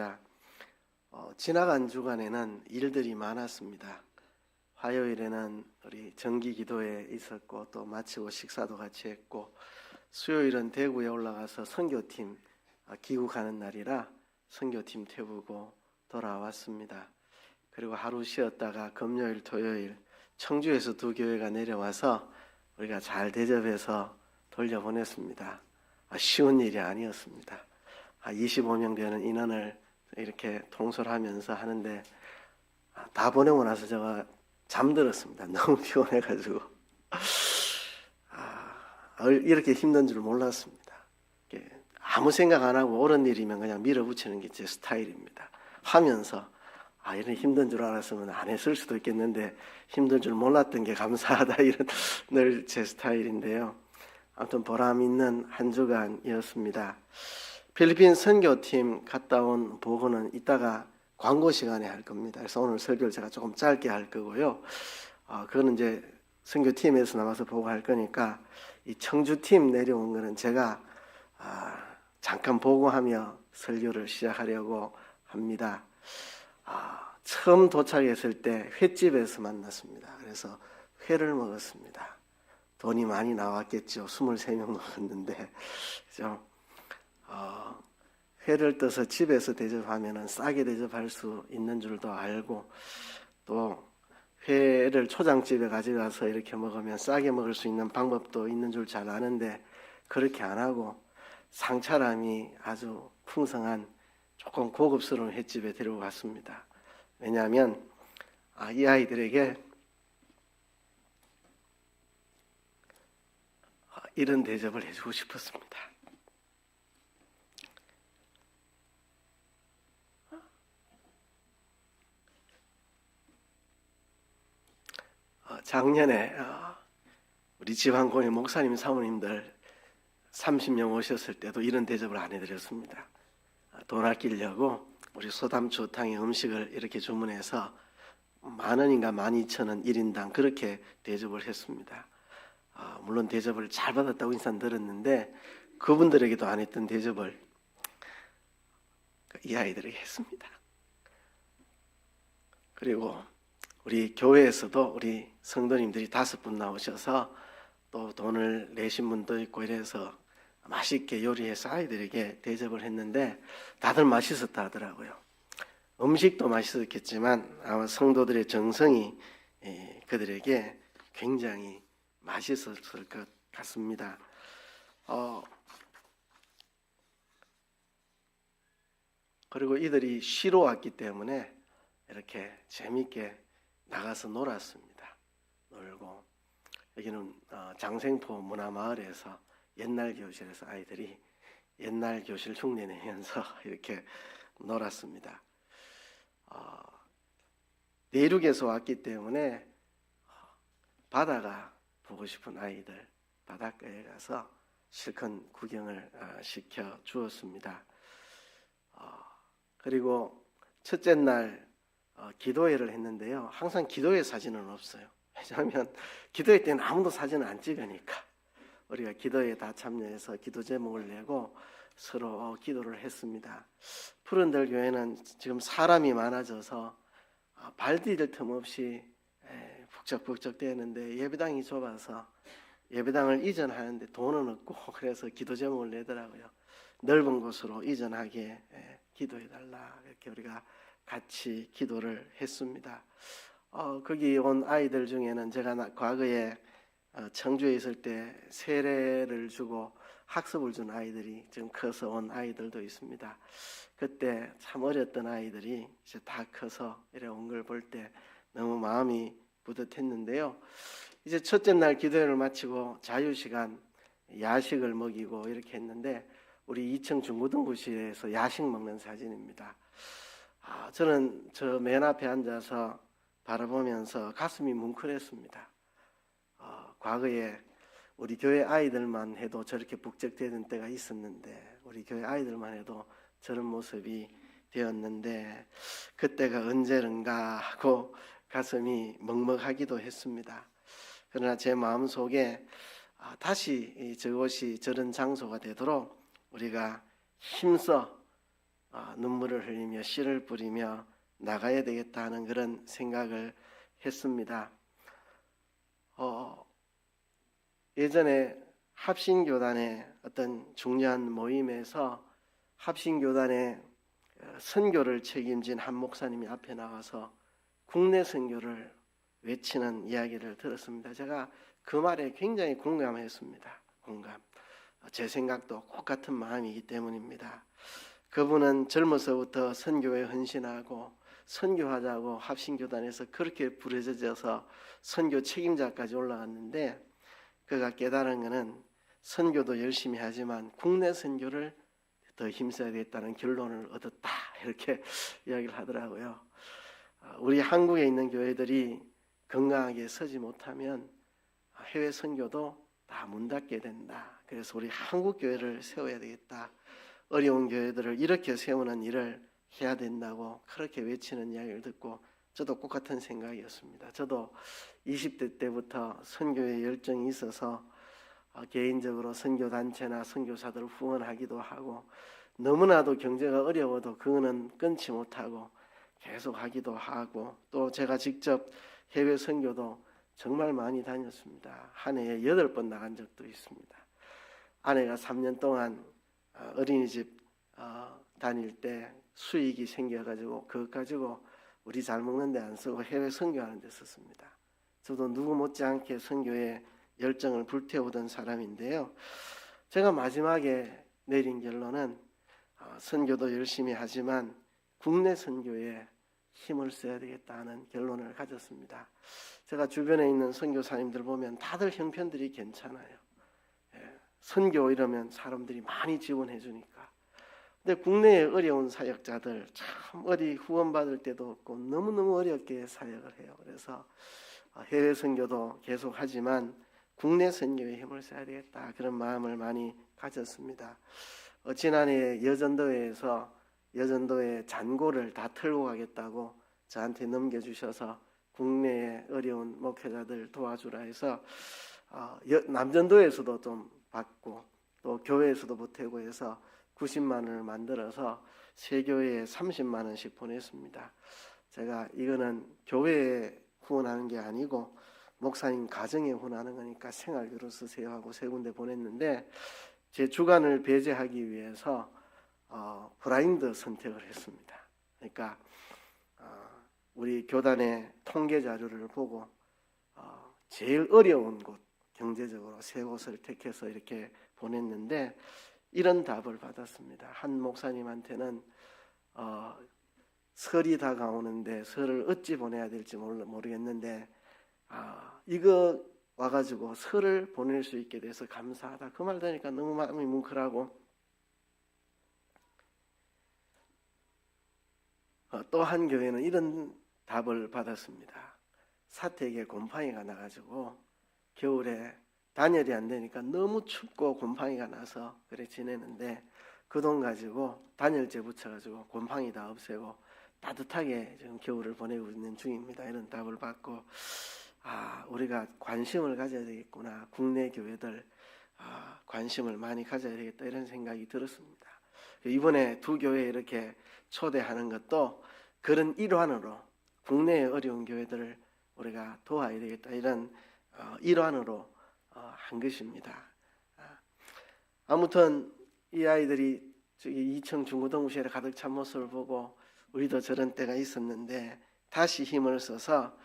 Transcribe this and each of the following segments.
하겠습니다. 지나간 주간에는 일들이 많았습니다. 화요일에는 우리 정기 기도회 있었고 또 마치고 식사도 같이 했고, 수요일은 대구에 올라가서 선교팀 귀국하는 날이라 선교팀 태우고 돌아왔습니다. 그리고 하루 쉬었다가 금요일 토요일 청주에서 두 교회가 내려와서 우리가 잘 대접해서 돌려보냈습니다. 쉬운 일이 아니었습니다. 25명 되는 인원을 이렇게 통솔하면서 하는데 다 보내고 나서 제가 잠들었습니다. 너무 피곤해가지고 이렇게 힘든 줄 몰랐습니다. 아무 생각 안 하고 옳은 일이면 그냥 밀어붙이는 게 제 스타일입니다. 하면서 이런 힘든 줄 알았으면 안 했을 수도 있겠는데 힘든 줄 몰랐던 게 감사하다, 이런 늘 제 스타일인데요. 아무튼 보람 있는 한 주간이었습니다. 필리핀 선교팀 갔다 온 보고는 이따가 광고 시간에 할 겁니다. 그래서 오늘 설교를 제가 조금 짧게 할 거고요. 그거는 이제 선교팀에서 나와서 보고할 거니까 이 청주팀 내려온 거는 제가 잠깐 보고하며 설교를 시작하려고 합니다. 처음 도착했을 때 횟집에서 만났습니다. 그래서 회를 먹었습니다. 돈이 많이 나왔겠죠. 23명 먹었는데, 그죠? 회를 떠서 집에서 대접하면 싸게 대접할 수 있는 줄도 알고, 또 회를 초장집에 가져가서 이렇게 먹으면 싸게 먹을 수 있는 방법도 있는 줄 잘 아는데 그렇게 안 하고 상차람이 아주 풍성한 조금 고급스러운 횟집에 데리고 갔습니다. 왜냐하면 이 아이들에게 이런 대접을 해주고 싶었습니다. 작년에 우리 지방교회 목사님 사모님들 30명 오셨을 때도 이런 대접을 안 해드렸습니다. 돈 아끼려고 우리 소담초탕에 음식을 이렇게 주문해서 10,000원인가 12,000원 1인당 그렇게 대접을 했습니다. 물론 대접을 잘 받았다고 인상 들었는데 그분들에게도 안 했던 대접을 이 아이들에게 했습니다. 그리고 우리 교회에서도 우리 성도님들이 5분 나오셔서 또 돈을 내신 분도 있고 이래서 맛있게 요리해서 아이들에게 대접을 했는데 다들 맛있었다 하더라고요. 음식도 맛있었겠지만 아마 성도들의 정성이 그들에게 굉장히 맛있었을 것 같습니다. 그리고 이들이 쉬러 왔기 때문에 이렇게 재미있게 나가서 놀았습니다. 놀고, 여기는 장생포 문화마을에서 옛날 교실에서 아이들이 옛날 교실 흉내 내면서 이렇게 놀았습니다. 내륙에서 왔기 때문에 바다가 보고 싶은 아이들 바닷가에 가서 실컷 구경을 시켜 주었습니다. 그리고 첫째 날 기도회를 했는데요. 항상 기도회 사진은 없어요. 왜냐하면 기도회 때는 아무도 사진을 안 찍으니까 우리가 기도회에 다 참여해서 기도 제목을 내고 서로 기도를 했습니다. 푸른들 교회는 지금 사람이 많아져서 발 디딜 틈 없이 북적북적 되는데 예배당이 좁아서 예배당을 이전하는데 돈은 없고 그래서 기도 제목을 내더라고요. 넓은 곳으로 이전하게 기도해달라, 이렇게 우리가 같이 기도를 했습니다. 거기 온 아이들 중에는 제가 과거에 청주에 있을 때 세례를 주고 학습을 준 아이들이 지금 커서 온 아이들도 있습니다. 그때 참 어렸던 아이들이 이제 다 커서 이래 온 걸 볼 때 너무 마음이 뿌듯했는데요. 이제 첫째 날 기도회를 마치고 자유시간 야식을 먹이고 이렇게 했는데 우리 2층 중고등부실에서 야식 먹는 사진입니다. 저는 저 맨 앞에 앉아서 바라보면서 가슴이 뭉클했습니다. 과거에 우리 교회 아이들만 해도 저렇게 북적대는 때가 있었는데 우리 교회 아이들만 해도 저런 모습이 되었는데 그때가 언제는가 하고 가슴이 먹먹하기도 했습니다. 그러나 제 마음속에 다시 저곳이 저런 장소가 되도록 우리가 힘써 눈물을 흘리며 씨를 뿌리며 나가야 되겠다 하는 그런 생각을 했습니다. 예전에 합신교단의 어떤 중요한 모임에서 합신교단의 선교를 책임진 한 목사님이 앞에 나와서 국내 선교를 외치는 이야기를 들었습니다. 제가 그 말에 굉장히 공감했습니다. 제 생각도 똑같은 마음이기 때문입니다. 그분은 젊어서부터 선교에 헌신하고 선교하자고 합신교단에서 그렇게 부르짖어서 선교 책임자까지 올라갔는데, 그가 깨달은 것은 선교도 열심히 하지만 국내 선교를 더 힘써야 되겠다는 결론을 얻었다, 이렇게 이야기를 하더라고요. 우리 한국에 있는 교회들이 건강하게 서지 못하면 해외 선교도 다 문 닫게 된다. 그래서 우리 한국 교회를 세워야 되겠다. 어려운 교회들을 이렇게 세우는 일을 해야 된다고 그렇게 외치는 이야기를 듣고 저도 똑같은 생각이었습니다. 저도 20대 때부터 선교에 열정이 있어서 개인적으로 선교단체나 선교사들을 후원하기도 하고, 너무나도 경제가 어려워도 그거는 끊지 못하고 계속 하기도 하고, 또 제가 직접 해외 선교도 정말 많이 다녔습니다. 한 해에 8번 나간 적도 있습니다. 아내가 3년 동안 어린이집 다닐 때 수익이 생겨가지고 그것 가지고 우리 잘 먹는 데 안 쓰고 해외 선교하는 데 썼습니다. 저도 누구 못지않게 선교에 열정을 불태우던 사람인데요. 제가 마지막에 내린 결론은 선교도 열심히 하지만 국내 선교에 힘을 써야 되겠다는 결론을 가졌습니다. 제가 주변에 있는 선교사님들 보면 다들 형편들이 괜찮아요. 선교 이러면 사람들이 많이 지원해 주니까. 근데 국내에 어려운 사역자들 참 어디 후원받을 때도 없고 너무너무 어렵게 사역을 해요. 그래서 해외 선교도 계속 하지만 국내 선교에 힘을 써야 되겠다, 그런 마음을 많이 가졌습니다. 지난해 여전도에 잔고를 다 털고 가겠다고 저한테 넘겨주셔서 국내에 어려운 목회자들 도와주라 해서 남전도에서도 좀 받고 또 교회에서도 보태고 해서 90만 원을 만들어서 세 교회에 30만 원씩 보냈습니다. 제가 이거는 교회에 후원하는 게 아니고 목사님 가정에 후원하는 거니까 생활비로 쓰세요 하고 세 군데 보냈는데, 제 주간을 배제하기 위해서 블라인드 선택을 했습니다. 그러니까 우리 교단의 통계 자료를 보고 제일 어려운 곳, 경제적으로 세 곳을 택해서 이렇게 보냈는데 이런 답을 받았습니다. 한 목사님한테는 설이 다가오는데 설을 어찌 보내야 될지 모르겠는데 이거 와가지고 설을 보낼 수 있게 돼서 감사하다. 그 말 들으니까 너무 마음이 뭉클하고, 또 한 교회는 이런 답을 받았습니다. 사택에 곰팡이가 나가지고 겨울에 단열이 안 되니까 너무 춥고 곰팡이가 나서 그래 지내는데 그 돈 가지고 단열재 붙여가지고 곰팡이 다 없애고 따뜻하게 지금 겨울을 보내고 있는 중입니다. 이런 답을 받고, 우리가 관심을 가져야 되겠구나. 국내 교회들 관심을 많이 가져야 되겠다, 이런 생각이 들었습니다. 이번에 두 교회 이렇게 초대하는 것도 그런 일환으로 국내의 어려운 교회들을 우리가 도와야 되겠다, 이런 일환으로 한 것입니다. 아무튼 이 아이들이 저기 2층 중고등부실에 가득 찬 모습을 보고 우리도 저런 때가 있었는데 다시 힘을 써서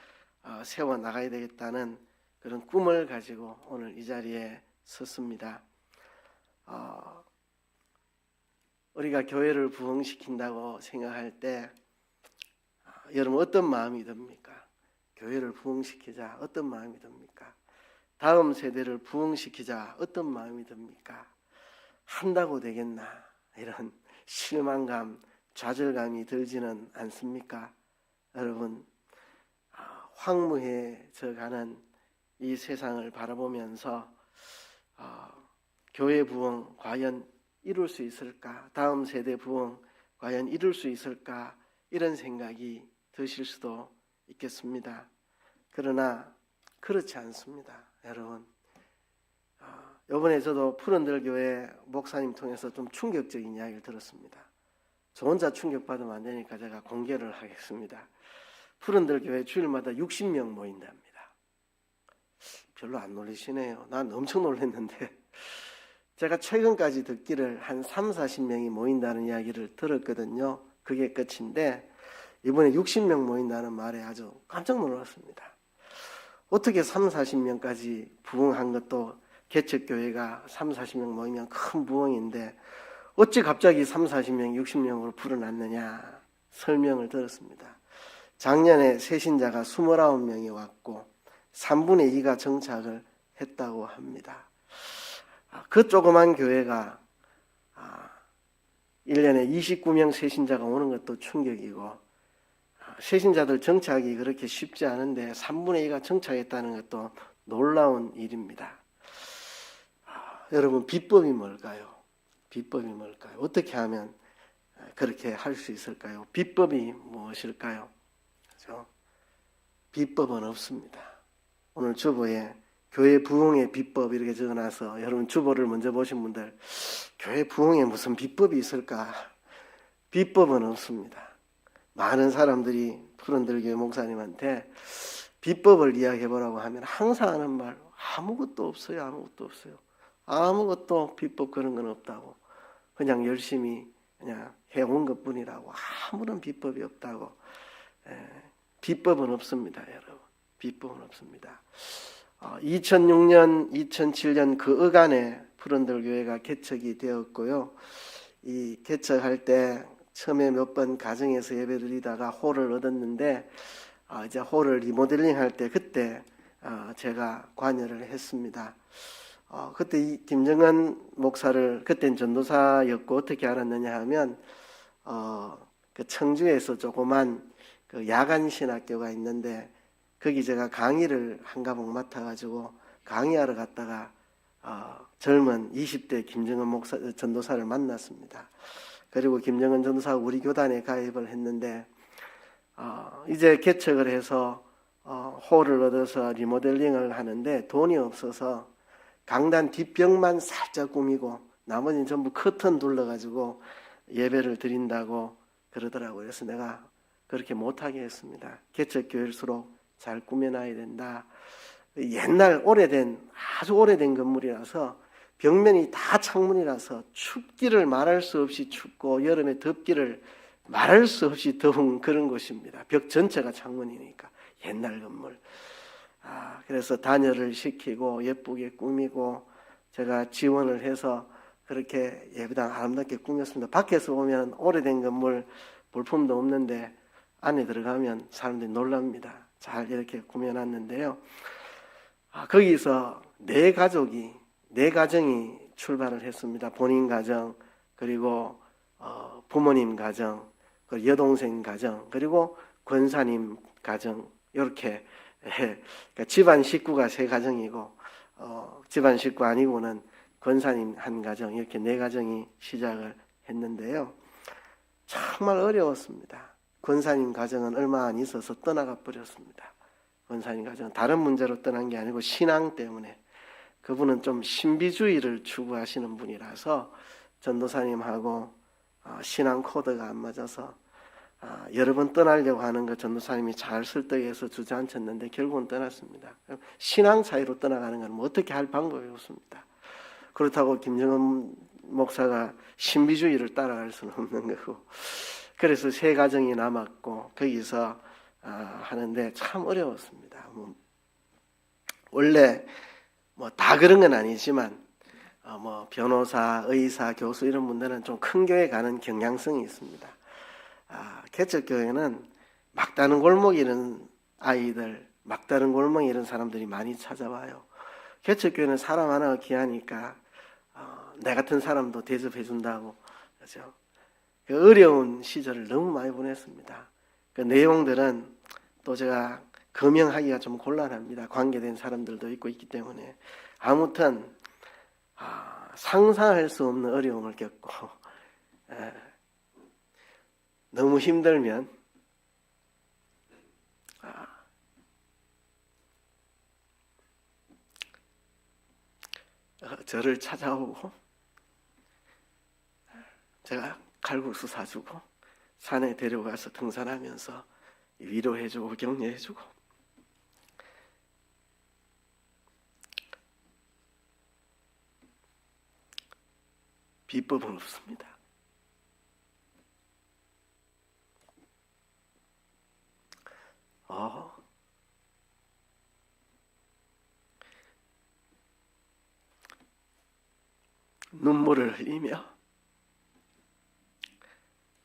세워 나가야 되겠다는 그런 꿈을 가지고 오늘 이 자리에 섰습니다. 우리가 교회를 부흥시킨다고 생각할 때 여러분 어떤 마음이 듭니까? 교회를 부흥시키자, 어떤 마음이 듭니까? 다음 세대를 부흥시키자, 어떤 마음이 듭니까? 한다고 되겠나? 이런 실망감, 좌절감이 들지는 않습니까? 여러분, 황무해져 가는 이 세상을 바라보면서 교회 부흥 과연 이룰 수 있을까? 다음 세대 부흥 과연 이룰 수 있을까? 이런 생각이 드실 수도 있겠습니다. 그러나 그렇지 않습니다. 여러분, 이번에 저도 푸른들 교회 목사님 통해서 좀 충격적인 이야기를 들었습니다. 저 혼자 충격받으면 안 되니까 제가 공개를 하겠습니다. 푸른들 교회 주일마다 60명 모인답니다. 별로 안 놀리시네요. 난 엄청 놀랐는데 제가 최근까지 듣기를 한 3, 40명이 모인다는 이야기를 들었거든요. 그게 끝인데 이번에 60명 모인다는 말에 아주 깜짝 놀랐습니다. 어떻게 3, 40명까지 부흥한 것도 개척교회가 3, 40명 모이면 큰 부흥인데 어찌 갑자기 3, 40명, 60명으로 불어났느냐 설명을 들었습니다. 작년에 새신자가 29명이 왔고 3분의 2가 정착을 했다고 합니다. 그 조그만 교회가 1년에 29명 새신자가 오는 것도 충격이고 새신자들 정착이 그렇게 쉽지 않은데 3분의 2가 정착했다는 것도 놀라운 일입니다. 여러분 비법이 뭘까요? 비법이 뭘까요? 어떻게 하면 그렇게 할 수 있을까요? 비법이 무엇일까요? 그렇죠? 비법은 없습니다. 오늘 주보에 교회 부흥의 비법 이렇게 적어놔서 여러분 주보를 먼저 보신 분들 교회 부흥에 무슨 비법이 있을까? 비법은 없습니다. 많은 사람들이 푸른들 교회 목사님한테 비법을 이야기해보라고 하면 항상 하는 말 아무것도 없어요. 아무것도 없어요. 아무것도 비법 그런 건 없다고 그냥 열심히 그냥 해온 것뿐이라고 아무런 비법이 없다고. 비법은 없습니다. 여러분 비법은 없습니다. 2006년 2007년 그 어간에 푸른들 교회가 개척이 되었고요. 이 개척할 때 처음에 몇 번 가정에서 예배 드리다가 홀을 얻었는데 이제 홀을 리모델링 할 때 그때 제가 관여를 했습니다. 그때 이 김정은 목사를 그땐 전도사였고 어떻게 알았느냐 하면 그 청주에서 조그만 그 야간 신학교가 있는데 거기 제가 강의를 한 과목 맡아가지고 강의하러 갔다가 젊은 20대 김정은 목사 전도사를 만났습니다. 그리고 김정은 전도사가 우리 교단에 가입을 했는데 이제 개척을 해서 홀을 얻어서 리모델링을 하는데 돈이 없어서 강단 뒷벽만 살짝 꾸미고 나머지는 전부 커튼 둘러가지고 예배를 드린다고 그러더라고요. 그래서 내가 그렇게 못하게 했습니다. 개척교회일수록 잘 꾸며놔야 된다. 옛날 아주 오래된 건물이라서 벽면이 다 창문이라서 춥기를 말할 수 없이 춥고 여름에 덥기를 말할 수 없이 더운 그런 곳입니다. 벽 전체가 창문이니까 옛날 건물. 그래서 단열을 시키고 예쁘게 꾸미고 제가 지원을 해서 그렇게 예배당 아름답게 꾸몄습니다. 밖에서 보면 오래된 건물 볼품도 없는데 안에 들어가면 사람들이 놀랍니다. 잘 이렇게 꾸며놨는데요. 거기서 네 가정이 출발을 했습니다. 본인 가정, 그리고 부모님 가정, 그리고 여동생 가정, 그리고 권사님 가정 이렇게 그러니까 집안 식구가 세 가정이고 집안 식구 아니고는 권사님 한 가정 이렇게 네 가정이 시작을 했는데요. 정말 어려웠습니다. 권사님 가정은 얼마 안 있어서 떠나가 버렸습니다. 권사님 가정은 다른 문제로 떠난 게 아니고 신앙 때문에 그분은 좀 신비주의를 추구하시는 분이라서 전도사님하고 신앙 코드가 안 맞아서 여러 번 떠나려고 하는 거 전도사님이 잘 설득해서 주저앉혔는데 결국은 떠났습니다. 신앙 차이로 떠나가는 건 뭐 어떻게 할 방법이 없습니다. 그렇다고 김정은 목사가 신비주의를 따라갈 수는 없는 거고 그래서 세 가정이 남았고 거기서 하는데 참 어려웠습니다. 원래 뭐 다 그런 건 아니지만 뭐 변호사, 의사, 교수 이런 분들은 좀 큰 교회 가는 경향성이 있습니다. 개척교회는 막다른 골목 이런 아이들, 막다른 골목 이런 사람들이 많이 찾아와요. 개척교회는 사람 하나가 귀하니까 내 같은 사람도 대접해 준다고 그렇죠. 그 어려운 시절을 너무 많이 보냈습니다. 그 내용들은 또 제가 거명하기가 좀 곤란합니다. 관계된 사람들도 있기 때문에 아무튼 상상할 수 없는 어려움을 겪고 너무 힘들면 저를 찾아오고 제가 칼국수 사주고 산에 데려가서 등산하면서 위로해주고 격려해주고, 비법은 없습니다. 눈물을 흘리며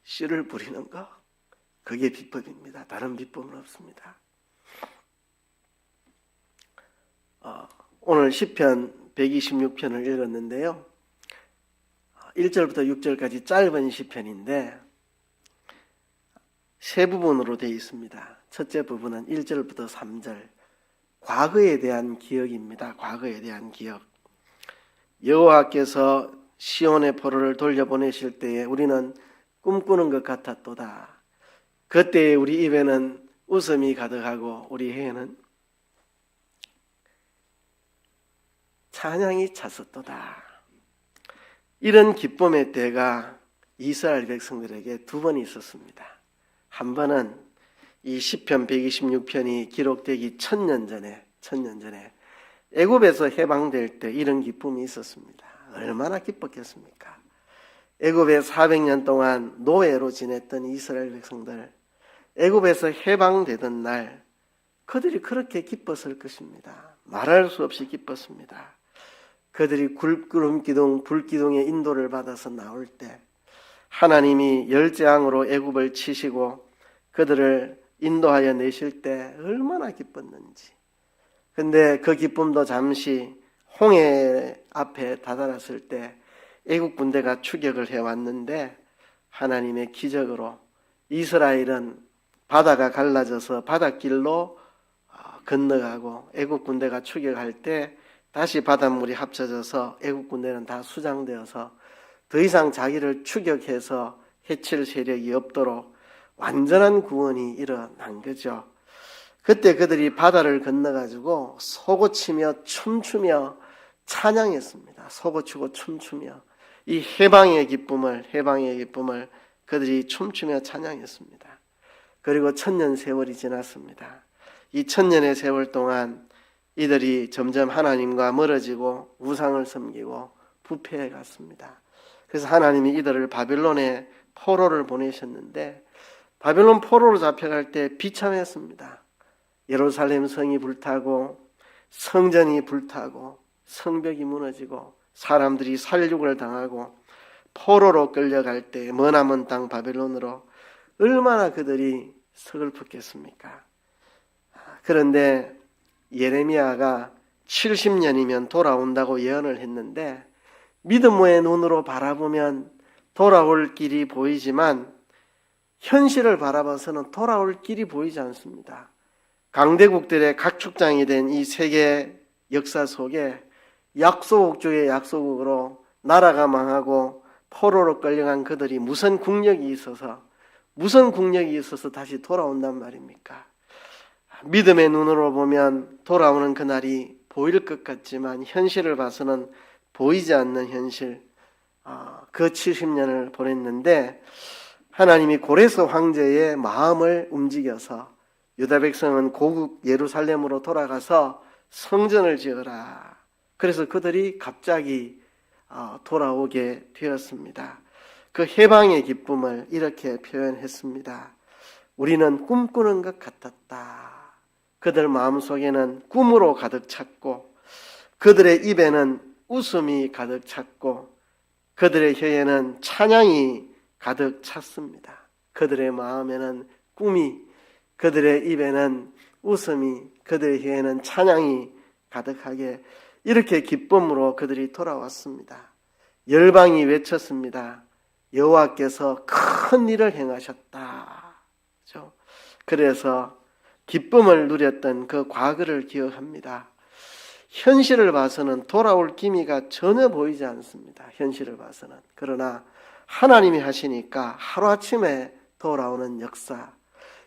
씨를 뿌리는 것, 그게 비법입니다. 다른 비법은 없습니다. 오늘 시편 126편을 읽었는데요. 1절부터 6절까지 짧은 시편인데 세 부분으로 되어 있습니다. 첫째 부분은 1절부터 3절, 과거에 대한 기억입니다. 과거에 대한 기억. 여호와께서 시온의 포로를 돌려보내실 때에 우리는 꿈꾸는 것 같았도다. 그때 우리 입에는 웃음이 가득하고 우리 혀에는 찬양이 찼었도다. 이런 기쁨의 때가 이스라엘 백성들에게 두 번 있었습니다. 한 번은 이 시편 126편이 기록되기 1000년 전에 애굽에서 해방될 때 이런 기쁨이 있었습니다. 얼마나 기뻤겠습니까? 애굽에 400년 동안 노예로 지냈던 이스라엘 백성들, 애굽에서 해방되던 날 그들이 그렇게 기뻤을 것입니다. 말할 수 없이 기뻤습니다. 그들이 구름 기둥, 불 기둥의 인도를 받아서 나올 때 하나님이 열재앙으로 애굽을 치시고 그들을 인도하여 내실 때 얼마나 기뻤는지. 근데 그 기쁨도 잠시 홍해 앞에 다다랐을 때 애국 군대가 추격을 해왔는데 하나님의 기적으로 이스라엘은 바다가 갈라져서 바닷길로 건너가고 애국 군대가 추격할 때 다시 바닷물이 합쳐져서 애국 군대는 다 수장되어서 더 이상 자기를 추격해서 해칠 세력이 없도록 완전한 구원이 일어난 거죠. 그때 그들이 바다를 건너가지고 소고치며 춤추며 찬양했습니다. 소고치고 춤추며 이 해방의 기쁨을 그들이 춤추며 찬양했습니다. 그리고 1000년 세월이 지났습니다. 이 1000년의 세월 동안 이들이 점점 하나님과 멀어지고 우상을 섬기고 부패해 갔습니다. 그래서 하나님이 이들을 바벨론에 포로를 보내셨는데 바벨론 포로로 잡혀갈 때 비참했습니다. 예루살렘 성이 불타고 성전이 불타고 성벽이 무너지고 사람들이 살육을 당하고 포로로 끌려갈 때 머나먼 땅 바벨론으로 얼마나 그들이 서글펐겠습니까? 그런데 예레미야가 70년이면 돌아온다고 예언을 했는데 믿음의 눈으로 바라보면 돌아올 길이 보이지만 현실을 바라봐서는 돌아올 길이 보이지 않습니다. 강대국들의 각축장이 된 이 세계 역사 속에 약소국 중의 약소국으로 나라가 망하고 포로로 끌려간 그들이 무슨 국력이 있어서 다시 돌아온단 말입니까? 믿음의 눈으로 보면 돌아오는 그날이 보일 것 같지만 현실을 봐서는 보이지 않는 현실, 그 70년을 보냈는데 하나님이 고레스 황제의 마음을 움직여서 유다 백성은 고국 예루살렘으로 돌아가서 성전을 지어라. 그래서 그들이 갑자기 돌아오게 되었습니다. 그 해방의 기쁨을 이렇게 표현했습니다. 우리는 꿈꾸는 것 같았다. 그들 마음속에는 꿈으로 가득 찼고 그들의 입에는 웃음이 가득 찼고 그들의 혀에는 찬양이 가득 찼습니다. 그들의 마음에는 꿈이, 그들의 입에는 웃음이, 그들의 혀에는 찬양이 가득하게 이렇게 기쁨으로 그들이 돌아왔습니다. 열방이 외쳤습니다. 여호와께서 큰 일을 행하셨다. 그렇죠? 그래서 기쁨을 누렸던 그 과거를 기억합니다. 현실을 봐서는 돌아올 기미가 전혀 보이지 않습니다. 현실을 봐서는. 그러나 하나님이 하시니까 하루아침에 돌아오는 역사.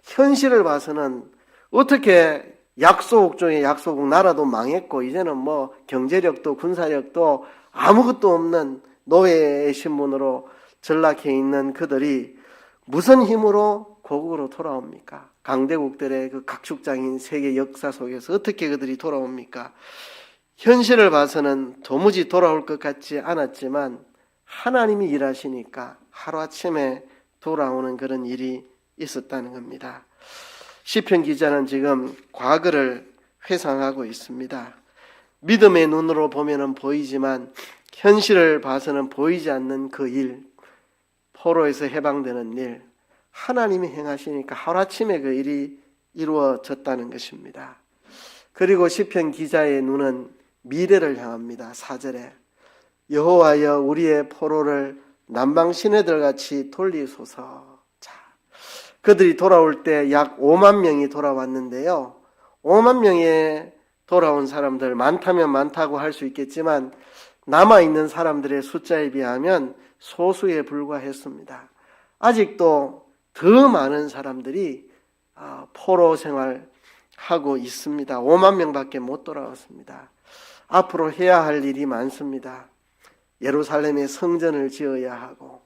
현실을 봐서는 어떻게 약소국 중에 약소국 나라도 망했고 이제는 뭐 경제력도 군사력도 아무것도 없는 노예의 신분으로 전락해 있는 그들이 무슨 힘으로 고국으로 돌아옵니까? 강대국들의 그 각축장인 세계 역사 속에서 어떻게 그들이 돌아옵니까? 현실을 봐서는 도무지 돌아올 것 같지 않았지만 하나님이 일하시니까 하루아침에 돌아오는 그런 일이 있었다는 겁니다. 시편 기자는 지금 과거를 회상하고 있습니다. 믿음의 눈으로 보면은 보이지만 현실을 봐서는 보이지 않는 그 일, 포로에서 해방되는 일, 하나님이 행하시니까 하루아침에 그 일이 이루어졌다는 것입니다. 그리고 시편 기자의 눈은 미래를 향합니다. 4절에 여호와여 우리의 포로를 남방 시내들같이 돌리소서. 자, 그들이 돌아올 때 약 5만 명이 돌아왔는데요. 5만 명의 돌아온 사람들, 많다면 많다고 할 수 있겠지만 남아있는 사람들의 숫자에 비하면 소수에 불과했습니다. 아직도 더 많은 사람들이 포로 생활하고 있습니다. 5만 명밖에 못 돌아왔습니다. 앞으로 해야 할 일이 많습니다. 예루살렘에 성전을 지어야 하고,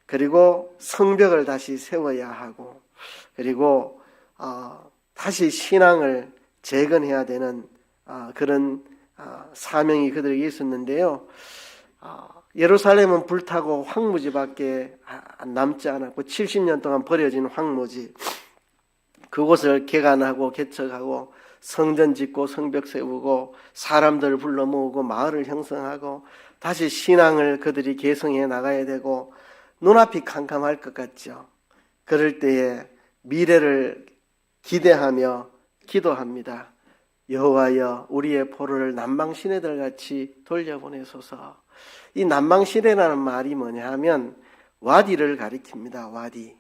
그리고 성벽을 다시 세워야 하고, 그리고 다시 신앙을 재건해야 되는 그런 사명이 그들에게 있었는데요. 예루살렘은 불타고 황무지밖에 남지 않았고 70년 동안 버려진 황무지, 그곳을 개간하고 개척하고 성전 짓고 성벽 세우고 사람들을 불러 모으고 마을을 형성하고 다시 신앙을 그들이 개성해 나가야 되고 눈앞이 캄캄할 것 같죠. 그럴 때에 미래를 기대하며 기도합니다. 여호와여 우리의 포로를 남방 시내들같이 돌려보내소서. 이 남방 시내라는 말이 뭐냐 하면 와디를 가리킵니다. 와디.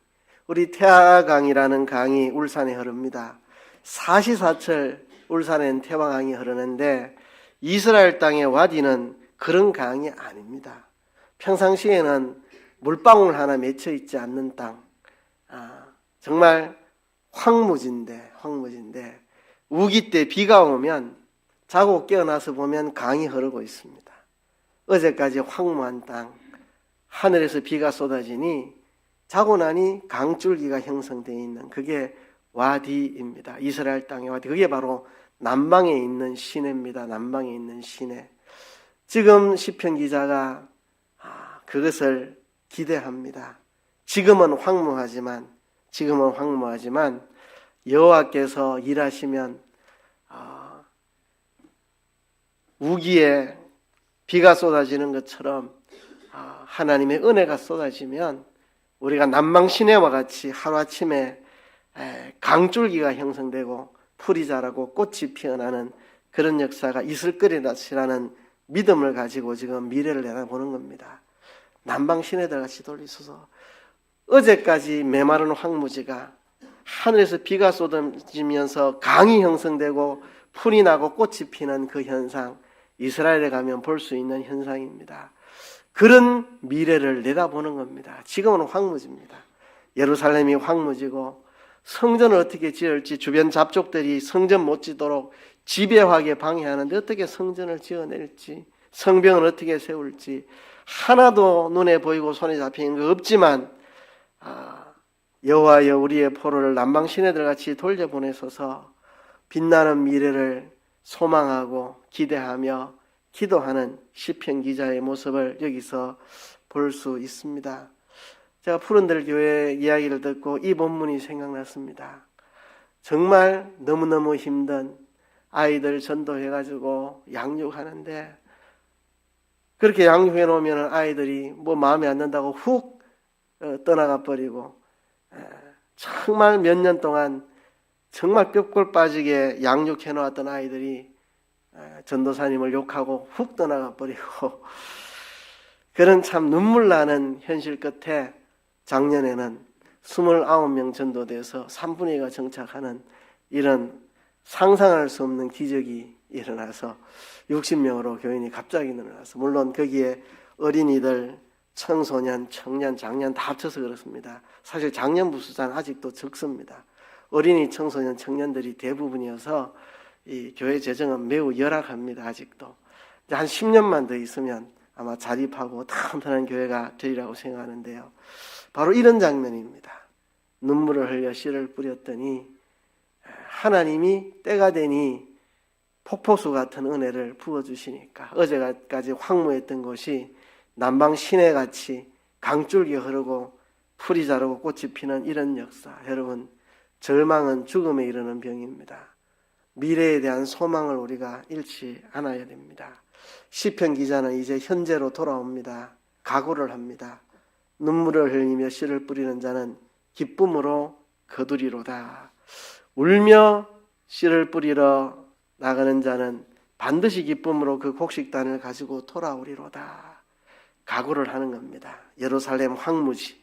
우리 태화강이라는 강이 울산에 흐릅니다. 사시사철 울산엔 태화강이 흐르는데 이스라엘 땅의 와디는 그런 강이 아닙니다. 평상시에는 물방울 하나 맺혀 있지 않는 땅, 정말 황무지인데 우기 때 비가 오면 자고 깨어나서 보면 강이 흐르고 있습니다. 어제까지 황무한 땅, 하늘에서 비가 쏟아지니 자고 나니 강줄기가 형성되어 있는 그게 와디입니다. 이스라엘 땅의 와디. 그게 바로 남방에 있는 시내입니다. 남방에 있는 시내. 지금 시편 기자가 그것을 기대합니다. 지금은 황무하지만 여호와께서 일하시면 우기에 비가 쏟아지는 것처럼 하나님의 은혜가 쏟아지면 우리가 남방 시내와 같이 하루아침에 강줄기가 형성되고 풀이 자라고 꽃이 피어나는 그런 역사가 있을 거리라는 믿음을 가지고 지금 미래를 내다보는 겁니다. 남방 시내들 같이 돌리소서. 어제까지 메마른 황무지가 하늘에서 비가 쏟아지면서 강이 형성되고 풀이 나고 꽃이 피는 그 현상, 이스라엘에 가면 볼 수 있는 현상입니다. 그런 미래를 내다보는 겁니다. 지금은 황무지입니다. 예루살렘이 황무지고 성전을 어떻게 지을지 주변 잡족들이 성전 못 짓도록 지배하게 방해하는데 어떻게 성전을 지어낼지, 성벽을 어떻게 세울지 하나도 눈에 보이고 손에 잡히는 거 없지만 여호와여 우리의 포로를 남방 시내들같이 돌려보내소서. 빛나는 미래를 소망하고 기대하며 기도하는 시편 기자의 모습을 여기서 볼 수 있습니다. 제가 푸른들 교회 이야기를 듣고 이 본문이 생각났습니다. 정말 너무너무 힘든 아이들 전도해가지고 양육하는데 그렇게 양육해 놓으면 아이들이 뭐 마음에 안 든다고 훅 떠나가 버리고 정말 몇 년 동안 정말 뼈골 빠지게 양육해 놓았던 아이들이 전도사님을 욕하고 훅 떠나가 버리고 그런 참 눈물 나는 현실 끝에 작년에는 29명 전도돼서 3분의 2가 정착하는 이런 상상할 수 없는 기적이 일어나서 60명으로 교인이 갑자기 늘어나서 물론 거기에 어린이들, 청소년, 청년, 장년 다 합쳐서 그렇습니다. 사실 장년부 숫자는 아직도 적습니다. 어린이, 청소년, 청년들이 대부분이어서 이 교회 재정은 매우 열악합니다. 아직도 한 10년만 더 있으면 아마 자립하고 탄탄한 교회가 되리라고 생각하는데요. 바로 이런 장면입니다. 눈물을 흘려 씨를 뿌렸더니 하나님이 때가 되니 폭포수 같은 은혜를 부어주시니까 어제까지 황무했던 곳이 남방 시내같이 강줄기 흐르고 풀이 자르고 꽃이 피는 이런 역사. 여러분, 절망은 죽음에 이르는 병입니다. 미래에 대한 소망을 우리가 잃지 않아야 됩니다. 시편 기자는 이제 현재로 돌아옵니다. 각오를 합니다. 눈물을 흘리며 씨를 뿌리는 자는 기쁨으로 거두리로다. 울며 씨를 뿌리러 나가는 자는 반드시 기쁨으로 그 곡식단을 가지고 돌아오리로다. 각오를 하는 겁니다. 예루살렘 황무지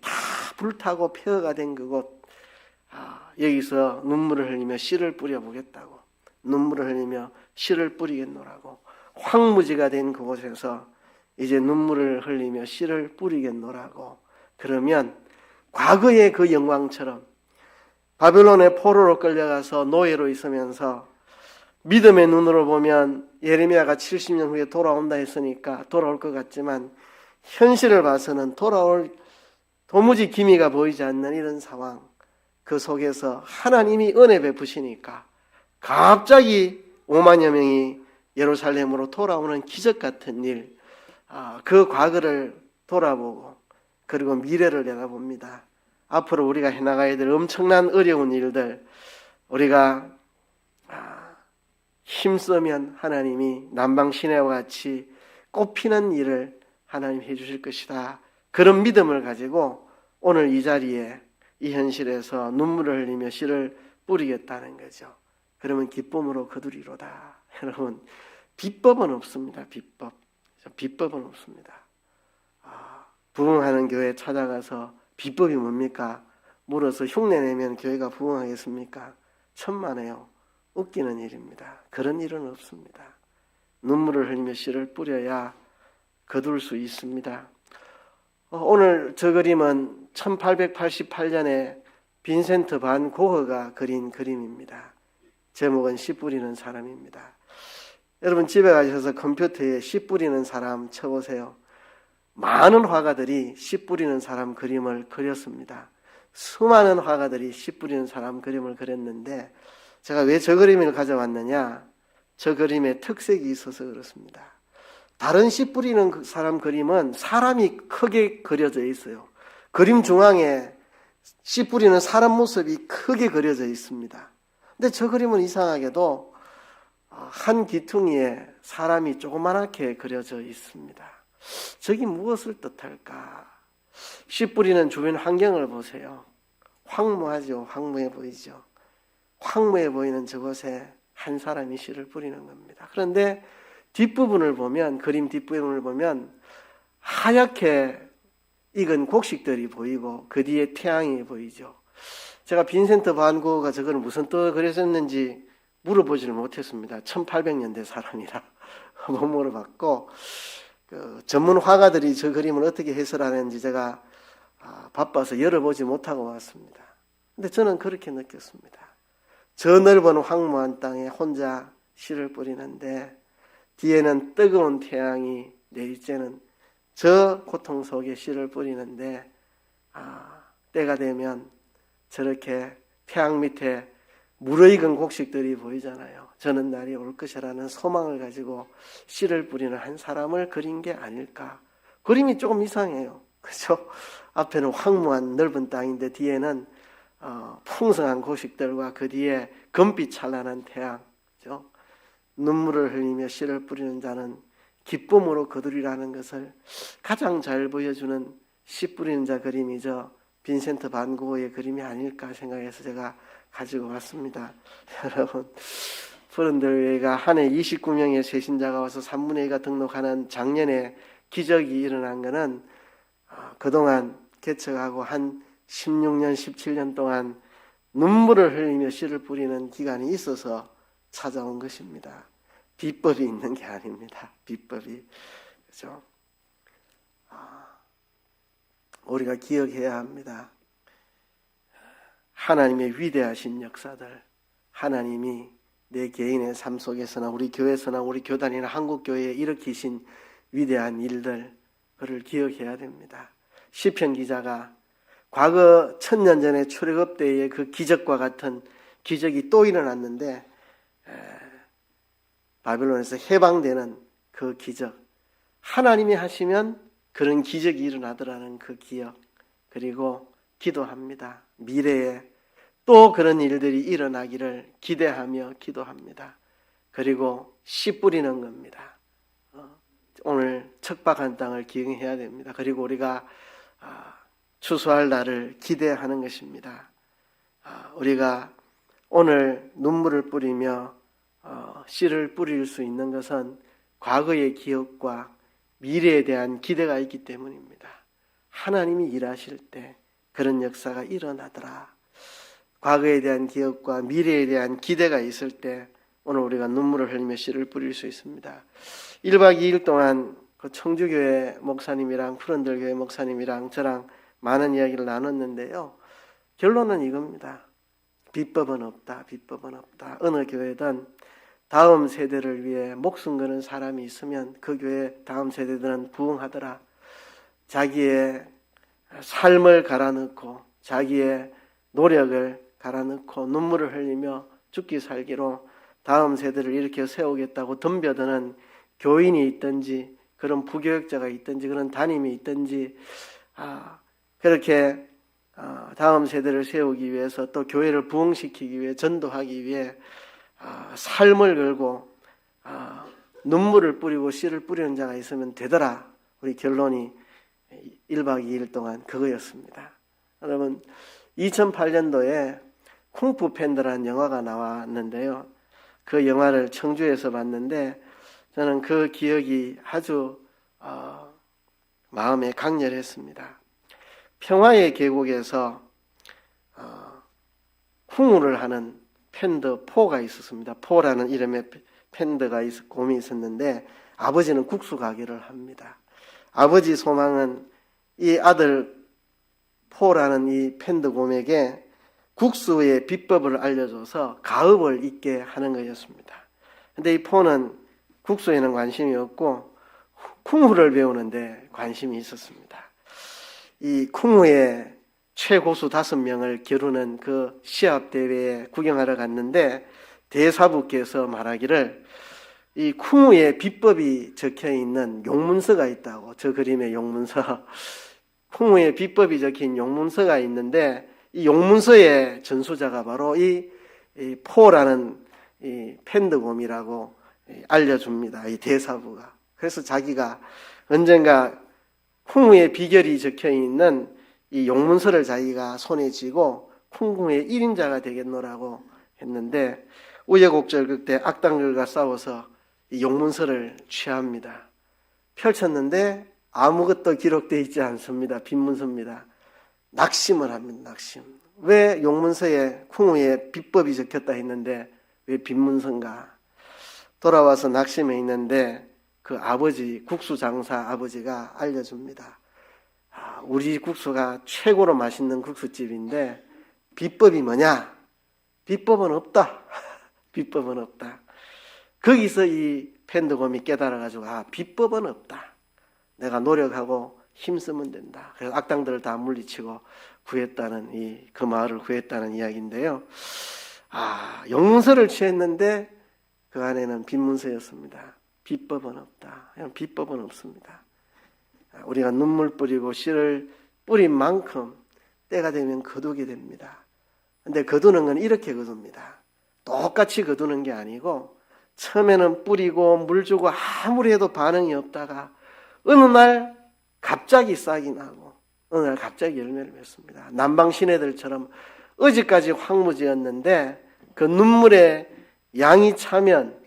다 불타고 폐허가 된 그곳, 여기서 눈물을 흘리며 씨를 뿌려보겠다고, 눈물을 흘리며 씨를 뿌리겠노라고, 황무지가 된 그곳에서 이제 눈물을 흘리며 씨를 뿌리겠노라고. 그러면 과거의 그 영광처럼 바벨론의 포로로 끌려가서 노예로 있으면서 믿음의 눈으로 보면 예레미야가 70년 후에 돌아온다 했으니까 돌아올 것 같지만 현실을 봐서는 돌아올 도무지 기미가 보이지 않는 이런 상황, 그 속에서 하나님이 은혜 베푸시니까 갑자기 5만여 명이 예루살렘으로 돌아오는 기적 같은 일, 그 과거를 돌아보고 그리고 미래를 내다봅니다. 앞으로 우리가 해나가야 될 엄청난 어려운 일들, 우리가 힘쓰면 하나님이 남방 시내와 같이 꽃피는 일을 하나님 해주실 것이다. 그런 믿음을 가지고 오늘 이 자리에 이 현실에서 눈물을 흘리며 씨를 뿌리겠다는 거죠. 그러면 기쁨으로 거두리로다. 여러분, 비법은 없습니다. 비법은 없습니다. 부흥하는 교회 찾아가서 비법이 뭡니까? 물어서 흉내내면 교회가 부흥하겠습니까? 천만에요. 웃기는 일입니다. 그런 일은 없습니다. 눈물을 흘리며 씨를 뿌려야 거둘 수 있습니다. 오늘 저 그림은 1888년에 빈센트 반 고흐가 그린 그림입니다. 제목은 씨 뿌리는 사람입니다. 여러분 집에 가셔서 컴퓨터에 씨 뿌리는 사람 쳐보세요. 많은 화가들이 씨 뿌리는 사람 그림을 그렸습니다. 수많은 화가들이 씨 뿌리는 사람 그림을 그렸는데 제가 왜 저 그림을 가져왔느냐? 저 그림에 특색이 있어서 그렇습니다. 다른 씨 뿌리는 사람 그림은 사람이 크게 그려져 있어요. 그림 중앙에 씨 뿌리는 사람 모습이 크게 그려져 있습니다. 근데 저 그림은 이상하게도 한 기퉁이에 사람이 조그맣게 그려져 있습니다. 저기 무엇을 뜻할까? 씨 뿌리는 주변 환경을 보세요. 황무하죠. 황무해 보이죠. 황무해 보이는 저곳에 한 사람이 씨를 뿌리는 겁니다. 그런데 뒷부분을 보면, 그림 뒷부분을 보면 하얗게 익은 곡식들이 보이고 그 뒤에 태양이 보이죠. 제가 빈센트 반 고흐가 저걸 무슨 뜻을 그렸었는지 물어보지를 못했습니다. 1800년대 사람이라 못 물어봤고, 전문 화가들이 저 그림을 어떻게 해설하는지 제가 바빠서 열어보지 못하고 왔습니다. 근데 저는 그렇게 느꼈습니다. 저 넓은 황무한 땅에 혼자 씨를 뿌리는데 뒤에는 뜨거운 태양이 내리쬐는 저 고통 속에 씨를 뿌리는데 때가 되면 저렇게 태양 밑에 무르익은 곡식들이 보이잖아요. 저는 날이 올 것이라는 소망을 가지고 씨를 뿌리는 한 사람을 그린 게 아닐까. 그림이 조금 이상해요. 그렇죠? 앞에는 황무한 넓은 땅인데 뒤에는 풍성한 곡식들과 그 뒤에 금빛 찬란한 태양. 그렇죠? 눈물을 흘리며 씨를 뿌리는 자는 기쁨으로 거두리라는 것을 가장 잘 보여주는 씨 뿌리는 자 그림이죠. 빈센트 반 고흐의 그림이 아닐까 생각해서 제가 가지고 왔습니다. 여러분, 푸른들회가 한 해 29명의 새신자가 와서 3분의 2가 등록하는 작년에 기적이 일어난 것은 그동안 개척하고 한 16년, 17년 동안 눈물을 흘리며 씨를 뿌리는 기간이 있어서 찾아온 것입니다. 비법이 있는 게 아닙니다. 비법이. 그렇죠? 우리가 기억해야 합니다. 하나님의 위대하신 역사들, 하나님이 내 개인의 삶 속에서나 우리 교회에서나 우리 교단이나 한국교회에 일으키신 위대한 일들, 그를 기억해야 됩니다. 시편 기자가 과거 1000년 전에 출애굽 때의 그 기적과 같은 기적이 또 일어났는데, 바벨론에서 해방되는 그 기적, 하나님이 하시면 그런 기적이 일어나더라는 그 기억, 그리고 기도합니다. 미래에 또 그런 일들이 일어나기를 기대하며 기도합니다. 그리고 씨 뿌리는 겁니다. 오늘 척박한 땅을 기억해야 됩니다. 그리고 우리가 추수할 날을 기대하는 것입니다. 우리가 오늘 눈물을 뿌리며 씨를 뿌릴 수 있는 것은 과거의 기억과 미래에 대한 기대가 있기 때문입니다. 하나님이 일하실 때 그런 역사가 일어나더라. 과거에 대한 기억과 미래에 대한 기대가 있을 때 오늘 우리가 눈물을 흘리며 씨를 뿌릴 수 있습니다. 1박 2일 동안 그 청주교회 목사님이랑 푸른들교회 목사님이랑 저랑 많은 이야기를 나눴는데요. 결론은 이겁니다. 비법은 없다. 비법은 없다. 어느 교회든 다음 세대를 위해 목숨 거는 사람이 있으면 그 교회 다음 세대들은 부흥하더라. 자기의 삶을 갈아넣고 자기의 노력을 갈아넣고 눈물을 흘리며 죽기 살기로 다음 세대를 일으켜 세우겠다고 덤벼드는 교인이 있든지 그런 부교역자가 있든지 그런 담임이 있든지 그렇게 다음 세대를 세우기 위해서 또 교회를 부흥시키기 위해 전도하기 위해 삶을 걸고 눈물을 뿌리고 씨를 뿌리는 자가 있으면 되더라. 우리 결론이 1박 2일 동안 그거였습니다. 여러분 2008년도에 쿵푸 팬더라는 영화가 나왔는데요. 그 영화를 청주에서 봤는데 저는 그 기억이 아주 마음에 강렬했습니다. 평화의 계곡에서 쿵우를 하는 팬더 포가 있었습니다. 포라는 이름의 팬더가 곰이 있었는데 아버지는 국수 가게를 합니다. 아버지 소망은 이 아들 포라는 이 팬더 곰에게 국수의 비법을 알려줘서 가업을 잇게 하는 것이었습니다. 근데 이 포는 국수에는 관심이 없고 쿵후를 배우는데 관심이 있었습니다. 이 쿵후의 최고수 5명을 겨루는 그 시합 대회에 구경하러 갔는데 대사부께서 말하기를 이 쿵후의 비법이 적혀 있는 용문서가 있다고. 저 그림의 용문서. 쿵후의 비법이 적힌 용문서가 있는데 이 용문서의 전수자가 바로 이 포라는 이 팬더곰이라고 알려줍니다. 이 대사부가. 그래서 자기가 언젠가 쿵후의 비결이 적혀 있는 이 용문서를 자기가 손에 쥐고 쿵후의 1인자가 되겠노라고 했는데 우여곡절 그때 악당들과 싸워서 이 용문서를 취합니다. 펼쳤는데 아무것도 기록되어 있지 않습니다. 빈 문서입니다. 낙심을 합니다. 낙심. 왜 용문서에 쿵후의 비법이 적혔다 했는데 왜 빈 문서인가? 돌아와서 낙심해 있는데 그 아버지, 국수 장사 아버지가 알려줍니다. 우리 국수가 최고로 맛있는 국수집인데 비법이 뭐냐? 비법은 없다. 비법은 없다. 거기서 이 팬더곰이 깨달아가지고 비법은 없다. 내가 노력하고 힘쓰면 된다. 그래서 악당들을 다 물리치고 구했다는 그 마을을 구했다는 이야기인데요. 용문서를 취했는데 그 안에는 빈 문서였습니다. 비법은 없다. 비법은 없습니다. 우리가 눈물 뿌리고 씨를 뿌린 만큼 때가 되면 거두게 됩니다. 근데 거두는 건 이렇게 거둡니다. 똑같이 거두는 게 아니고 처음에는 뿌리고 물 주고 아무리 해도 반응이 없다가 어느 날 갑자기 싹이 나고 어느 날 갑자기 열매를 맺습니다. 남방 시내들처럼 어제까지 황무지였는데 그 눈물에 양이 차면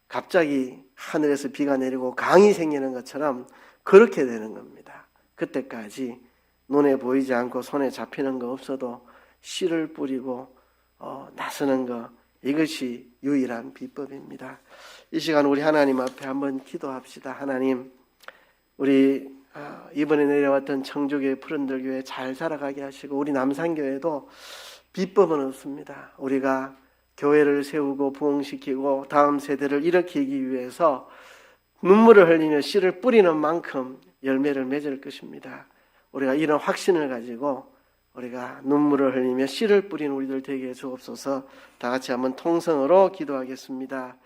갑자기 하늘에서 비가 내리고 강이 생기는 것처럼 그렇게 되는 겁니다. 그때까지 눈에 보이지 않고 손에 잡히는 거 없어도 씨를 뿌리고 나서는 거, 이것이 유일한 비법입니다. 이 시간 우리 하나님 앞에 한번 기도합시다. 하나님, 우리 이번에 내려왔던 청주교회 푸른들교회 잘 살아가게 하시고 우리 남산교회도 비법은 없습니다. 우리가 교회를 세우고 부흥시키고 다음 세대를 일으키기 위해서 눈물을 흘리며 씨를 뿌리는 만큼 열매를 맺을 것입니다. 우리가 이런 확신을 가지고 우리가 눈물을 흘리며 씨를 뿌리는 우리들 되게 해 주옵소서. 다 같이 한번 통성으로 기도하겠습니다.